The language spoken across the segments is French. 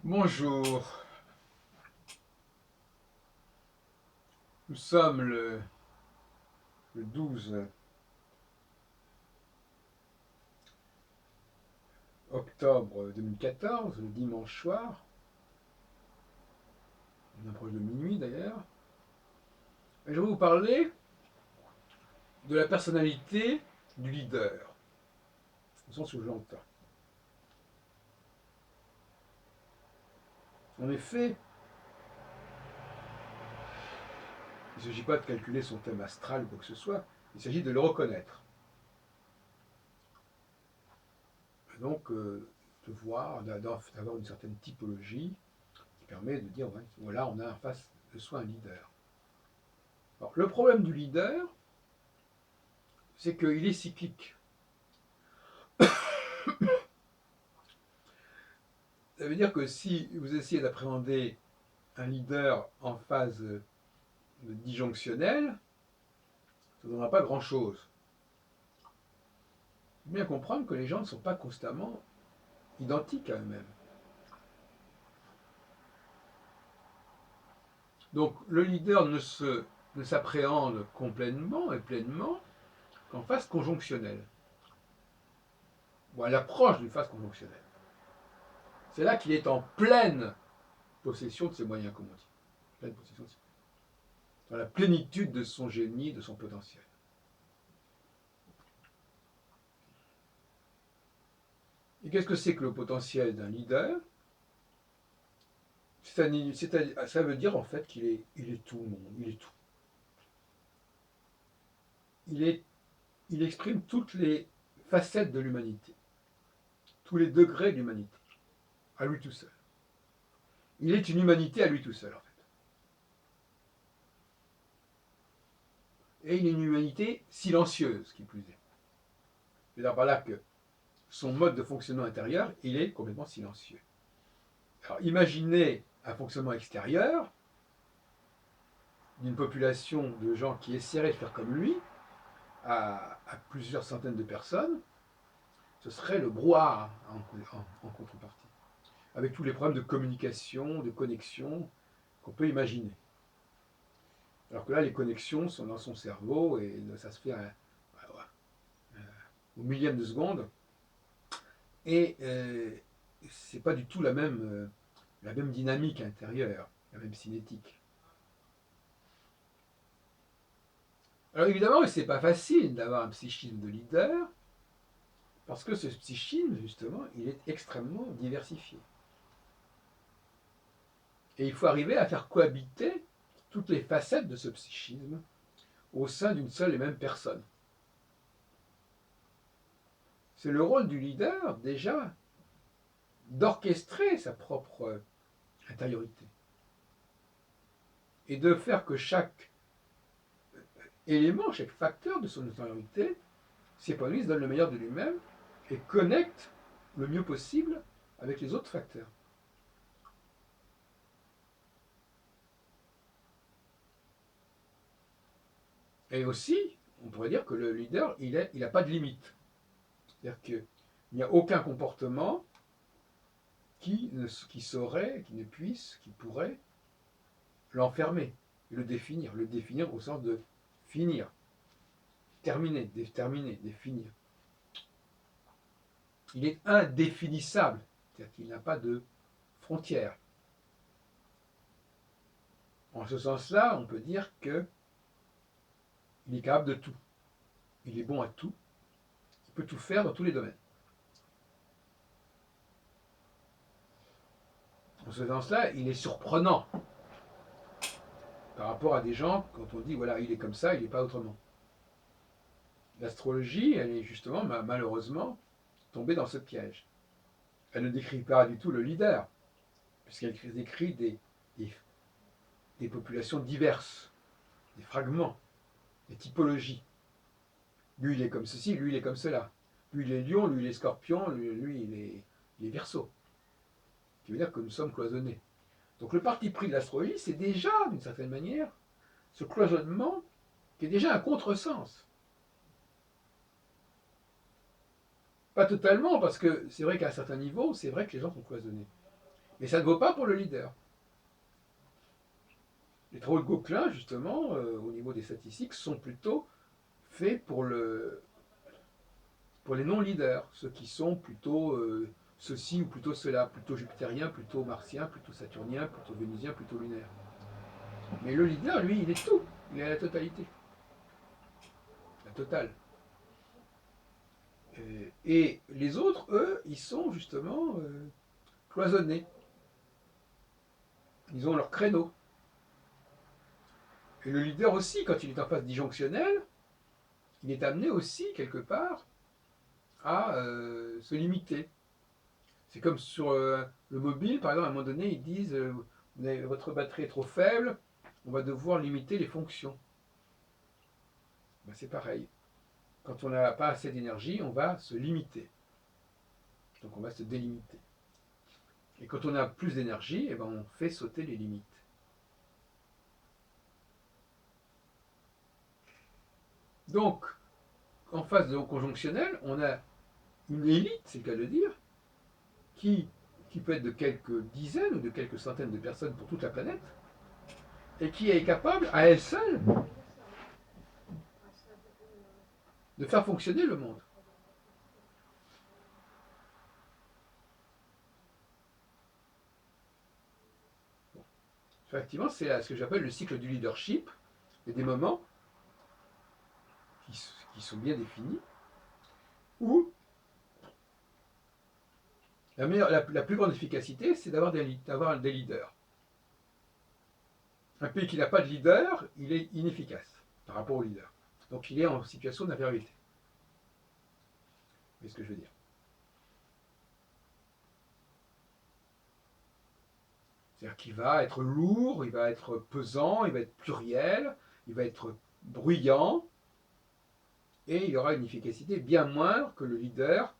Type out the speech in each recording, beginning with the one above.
Bonjour, nous sommes le 12 octobre 2014, le dimanche soir, on approche de minuit d'ailleurs, et je vais vous parler de la personnalité du leader, au sens où je l'entends. En effet, il ne s'agit pas de calculer son thème astral ou quoi que ce soit, il s'agit de le reconnaître. Et donc, de voir, d'avoir une certaine typologie qui permet de dire, ouais, voilà, on a en face de soi un leader. Alors, le problème du leader, c'est qu'il est cyclique. Ça veut dire que si vous essayez d'appréhender un leader en phase disjonctionnelle, ça ne donnera pas grand-chose. Il faut bien comprendre que les gens ne sont pas constamment identiques à eux-mêmes. Donc le leader ne s'appréhende complètement et pleinement qu'en phase conjonctionnelle, ou à l'approche d'une phase conjonctionnelle. C'est là qu'il est en pleine possession de ses moyens, comme on dit. Pleine possession de ses... Dans la plénitude de son génie, de son potentiel. Et qu'est-ce que c'est que le potentiel d'un leader? Ça veut dire en fait il est tout le monde, il est tout. Il, est, il exprime toutes les facettes de l'humanité, tous les degrés de l'humanité, à lui tout seul. Il est une humanité à lui tout seul en fait. Et il est une humanité silencieuse, qui plus est. C'est-à-dire par là que son mode de fonctionnement intérieur, il est complètement silencieux. Alors imaginez un fonctionnement extérieur d'une population de gens qui essaieraient de faire comme lui, à plusieurs centaines de personnes, ce serait le brouhaha en contrepartie, avec tous les problèmes de communication, de connexion qu'on peut imaginer. Alors que là, les connexions sont dans son cerveau et ça se fait au millième de seconde. Et c'est pas du tout la même dynamique intérieure, la même cinétique. Alors évidemment, c'est pas facile d'avoir un psychisme de leader, parce que ce psychisme, justement, il est extrêmement diversifié. Et il faut arriver à faire cohabiter toutes les facettes de ce psychisme au sein d'une seule et même personne. C'est le rôle du leader, déjà, d'orchestrer sa propre intériorité et de faire que chaque élément, chaque facteur de son intériorité s'épanouisse, donne le meilleur de lui-même et connecte le mieux possible avec les autres facteurs. Et aussi, on pourrait dire que le leader, il n'a pas de limite. C'est-à-dire qu'il n'y a aucun comportement qui saurait, qui ne puisse, qui pourrait l'enfermer, le définir au sens de finir, terminer, définir. Il est indéfinissable, c'est-à-dire qu'il n'a pas de frontières. En ce sens-là, on peut dire qu'il est capable de tout. Il est bon à tout. Il peut tout faire dans tous les domaines. En ce sens-là, il est surprenant par rapport à des gens, quand on dit, voilà, il est comme ça, il n'est pas autrement. L'astrologie, elle est justement, malheureusement, tombée dans ce piège. Elle ne décrit pas du tout le leader, puisqu'elle décrit des populations diverses, des fragments, des typologies. Lui, il est comme ceci, lui, il est comme cela. Lui, il est lion, lui, il est scorpion, lui il est verseau. Ce qui veut dire que nous sommes cloisonnés. Donc le parti pris de l'astrologie, c'est déjà, d'une certaine manière, ce cloisonnement qui est déjà un contresens. Pas totalement, parce que c'est vrai qu'à un certain niveau, c'est vrai que les gens sont cloisonnés. Mais ça ne vaut pas pour le leader. Les travaux de Gauquelin, justement, au niveau des statistiques, sont plutôt faits pour les non-leaders, ceux qui sont plutôt ceci ou plutôt cela, plutôt jupitérien, plutôt martien, plutôt saturnien, plutôt vénusien, plutôt lunaire. Mais le leader, lui, il est tout, il est à la totalité, la totale. Et les autres, eux, ils sont justement cloisonnés. Ils ont leur créneau. Et le leader aussi, quand il est en phase disjonctionnelle, il est amené aussi, quelque part, à se limiter. C'est comme sur le mobile, par exemple, à un moment donné, ils disent votre batterie est trop faible, on va devoir limiter les fonctions. Ben, c'est pareil. Quand on n'a pas assez d'énergie, on va se limiter. Donc on va se délimiter. Et quand on a plus d'énergie, eh ben, on fait sauter les limites. Donc, en phase de conjonctionnel, on a une élite, c'est le cas de le dire, qui, qui peut être de quelques dizaines ou de quelques centaines de personnes pour toute la planète, et qui est capable, à elle seule, de faire fonctionner le monde. Effectivement, c'est ce que j'appelle le cycle du leadership. Il y a des moments qui sont bien définis où la plus grande efficacité, c'est d'avoir des leaders. Un pays qui n'a pas de leader, il est inefficace par rapport au leader. Donc il est en situation d'infériorité. C'est ce que je veux dire. C'est-à-dire qu'il va être lourd, il va être pesant, il va être pluriel, il va être bruyant, et il aura une efficacité bien moindre que le leader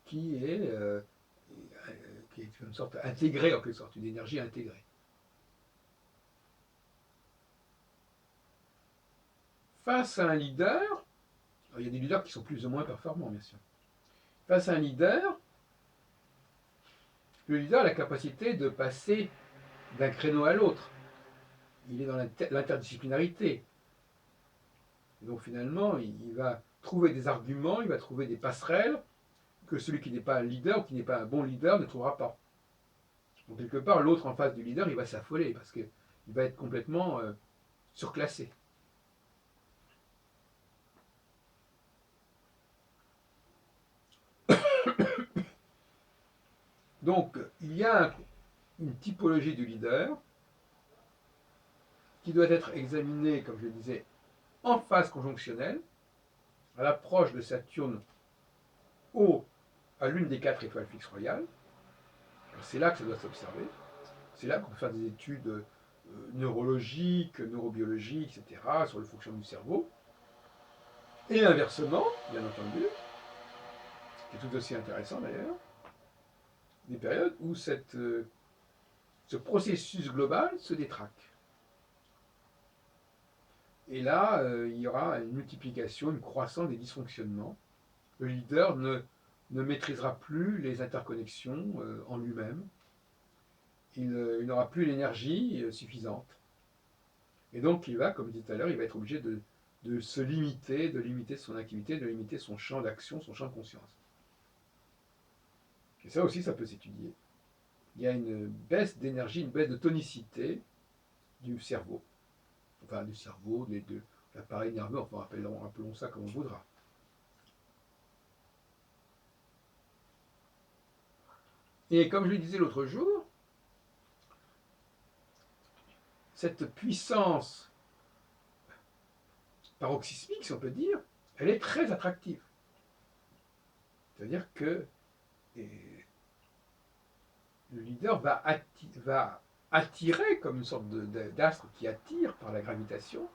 qui est, une sorte intégré, en quelque sorte, une énergie intégrée. Face à un leader, il y a des leaders qui sont plus ou moins performants, bien sûr. Face à un leader, le leader a la capacité de passer d'un créneau à l'autre. Il est dans l'interdisciplinarité. Donc finalement, il va trouver des arguments, il va trouver des passerelles que celui qui n'est pas un leader ou qui n'est pas un bon leader ne trouvera pas. Donc quelque part, l'autre en face du leader, il va s'affoler parce qu'il va être complètement surclassé. Donc il y a une typologie du leader qui doit être examinée, comme je le disais, en phase conjonctionnelle, à l'approche de Saturne à l'une des 4 étoiles fixes royales. C'est là que ça doit s'observer. C'est là qu'on peut faire des études neurologiques, neurobiologiques, etc., sur le fonctionnement du cerveau. Et inversement, bien entendu, qui est tout aussi intéressant d'ailleurs, des périodes où ce processus global se détraque. Et là, il y aura une multiplication, une croissance des dysfonctionnements. Le leader ne maîtrisera plus les interconnexions en lui-même. Il n'aura plus l'énergie suffisante. Et donc, il va, comme je disais tout à l'heure, il va être obligé de se limiter, de limiter son activité, de limiter son champ d'action, son champ de conscience. Et ça aussi, ça peut s'étudier. Il y a une baisse d'énergie, une baisse de tonicité du cerveau. Enfin, du cerveau, de l'appareil nerveux, enfin, appelons ça comme on voudra. Et comme je le disais l'autre jour, cette puissance paroxysmique, si on peut dire, elle est très attractive. C'est-à-dire que le leader va attirer comme une sorte d'astre qui attire par la gravitation,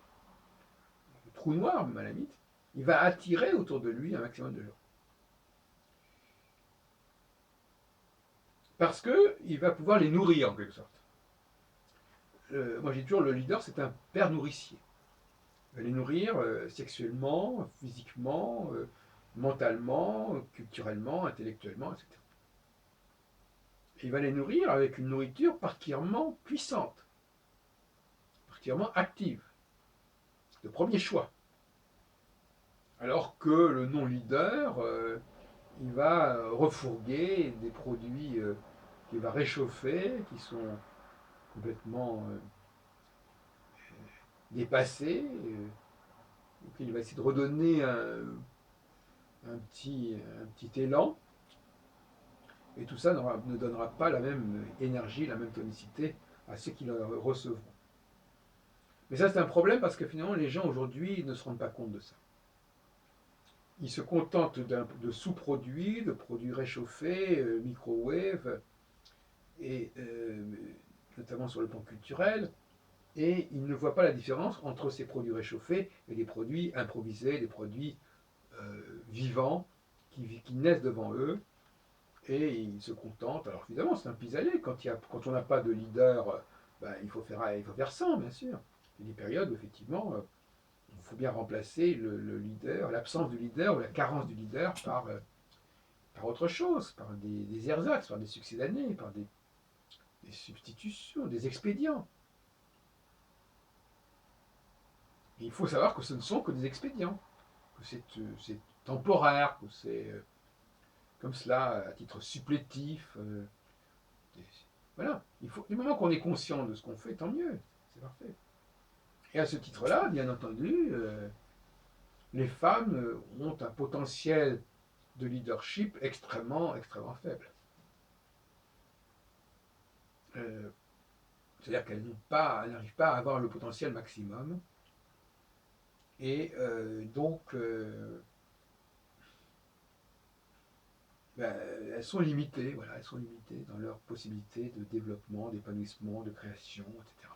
le trou noir même à la limite, il va attirer autour de lui un maximum de gens. Parce qu'il va pouvoir les nourrir en quelque sorte. Moi j'ai toujours le leader, c'est un père nourricier. Il va les nourrir sexuellement, physiquement, mentalement, culturellement, intellectuellement, etc. Et il va les nourrir avec une nourriture particulièrement puissante, particulièrement active, de premier choix. Alors que le non-leader, il va refourguer des produits qu'il va réchauffer, qui sont complètement dépassés, il va essayer de redonner un petit élan, et tout ça ne donnera pas la même énergie, la même tonicité à ceux qui le recevront. Mais ça, c'est un problème parce que finalement, les gens aujourd'hui ne se rendent pas compte de ça. Ils se contentent de sous-produits, de produits réchauffés, microwave, et notamment sur le plan culturel, et ils ne voient pas la différence entre ces produits réchauffés et des produits improvisés, des produits vivants qui naissent devant eux, et ils se contentent. Alors évidemment, c'est un pis-aller. Quand on n'a pas de leader, ben, il faut faire sans, bien sûr. Il y a des périodes où effectivement, il faut bien remplacer le leader, l'absence du leader ou la carence du leader par autre chose, par des ersatz, par des succédanés, par des substitutions, des expédients. Et il faut savoir que ce ne sont que des expédients, que c'est temporaire, que c'est comme cela, à titre supplétif. Voilà. Du moment qu'on est conscient de ce qu'on fait, tant mieux. C'est parfait. Et à ce titre-là, bien entendu, les femmes ont un potentiel de leadership extrêmement, extrêmement faible. C'est-à-dire qu'elles n'arrivent pas à avoir le potentiel maximum. Et donc, ben, elles sont limitées, voilà, elles sont limitées dans leurs possibilités de développement, d'épanouissement, de création, etc.